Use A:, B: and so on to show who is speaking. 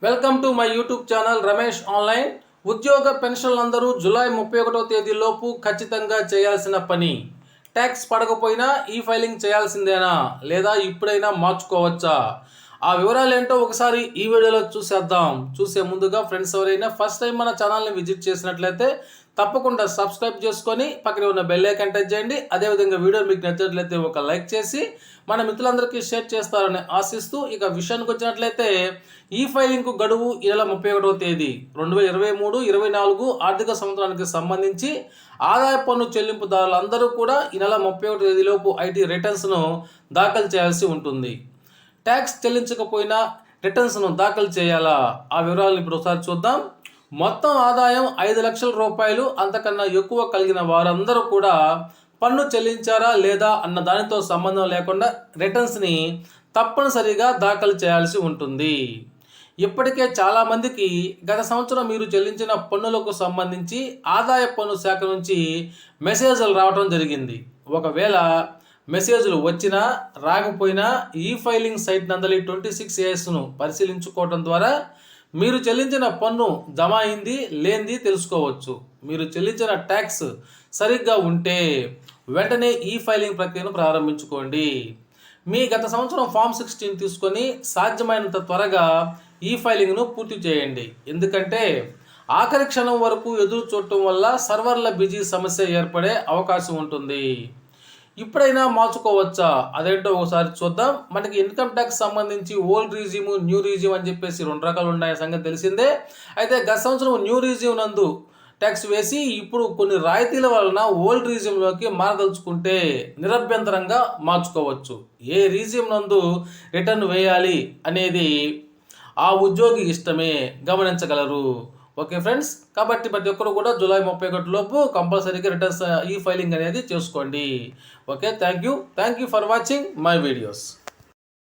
A: Welcome to my YouTube channel Ramesh online. ఉద్యోగ పెన్షన్లందరూ July 31వ తేదీలోపు ఖచ్చితంగా చేయాల్సిన పని. ట్యాక్స్ పడకపోయినా ఈ ఫైలింగ్ చేయాల్సిందేనా లేదా ఇప్పుడైనా మార్చుకోవచ్చా? ఆ వివరాలు ఏంటో ఒకసారి ఈ వీడియోలో చూసేద్దాం. చూసే ముందుగా ఫ్రెండ్స్ ఎవరైనా ఫస్ట్ టైం మన ఛానల్ని విజిట్ చేసినట్లయితే తప్పకుండా సబ్స్క్రైబ్ చేసుకొని పక్కనే ఉన్న బెల్ ఐకాన్ టచ్ చేయండి. అదేవిధంగా వీడియో మీకు నచ్చినట్లయితే ఒక లైక్ చేసి మన మిత్రులందరికీ షేర్ చేస్తారని ఆశిస్తూ ఇక విషయానికి వచ్చినట్లయితే ఈ ఫైలింగ్కు గడువు ఈ నెల 31వ తేదీ 2023-24 ఆర్థిక సంవత్సరానికి సంబంధించి ఆదాయ పన్ను చెల్లింపుదారులందరూ కూడా ఈ నెల 31వ తేదీలోపు ఐటీ రిటర్న్స్ను దాఖలు చేయాల్సి ఉంటుంది. ట్యాక్స్ చెల్లించకపోయినా రిటర్న్స్ను దాఖలు చేయాలా? ఆ వివరాలను ఇప్పుడు ఒకసారి చూద్దాం. మొత్తం ఆదాయం 5 లక్షల రూపాయలు అంతకన్నా ఎక్కువ కలిగిన వారందరూ కూడా పన్ను చెల్లించారా లేదా అన్న దానితో సంబంధం లేకుండా రిటర్న్స్ని తప్పనిసరిగా దాఖలు చేయాల్సి ఉంటుంది. ఇప్పటికే చాలామందికి గత సంవత్సరం మీరు చెల్లించిన పన్నులకు సంబంధించి ఆదాయ పన్ను శాఖ నుంచి మెసేజ్లు రావడం జరిగింది. ఒకవేళ మెసేజ్లు వచ్చినా రాకపోయినా ఈ ఫైలింగ్ సైట్ నందలి 26ASను పరిశీలించుకోవడం ద్వారా మీరు చెల్లించిన పన్ను జమ అయింది లేనిది తెలుసుకోవచ్చు. మీరు చెల్లించిన ట్యాక్స్ సరిగ్గా ఉంటే వెంటనే ఈ ఫైలింగ్ ప్రక్రియను ప్రారంభించుకోండి. మీ గత సంవత్సరం ఫామ్ 16 తీసుకొని సాధ్యమైనంత త్వరగా ఈ ఫైలింగ్ను పూర్తి చేయండి. ఎందుకంటే ఆఖరి క్షణం వరకు ఎదురు చూడటం వల్ల సర్వర్ల బిజీ సమస్య ఏర్పడే అవకాశం ఉంటుంది. ఇప్పుడైనా మార్చుకోవచ్చా? అదేంటో ఒకసారి చూద్దాం. మనకి ఇన్కమ్ ట్యాక్స్ సంబంధించి ఓల్డ్ రీజిమ్, న్యూ రీజిమ్ అని చెప్పేసి 2 రకాలు ఉన్నాయి సంగతి తెలిసిందే. అయితే గత సంవత్సరం న్యూ రీజిమ్ నందు ట్యాక్స్ వేసి ఇప్పుడు కొన్ని రాయితీల వలన ఓల్డ్ రీజియంలోకి మారదలుచుకుంటే నిరభ్యంతరంగా మార్చుకోవచ్చు. ఏ రీజియం నందు రిటర్న్ వేయాలి అనేది ఆ ఉద్యోగి ఇష్టమే, గమనించగలరు. ఓకే ఫ్రెండ్స్, కాబట్టి ప్రతి ఒక్కరు కూడా జూలై 31 లోపు కంపల్సరీగా రిటర్న్స్ ఈ ఫైలింగ్ అనేది చేసుకోండి. Okay, thank you for watching my videos.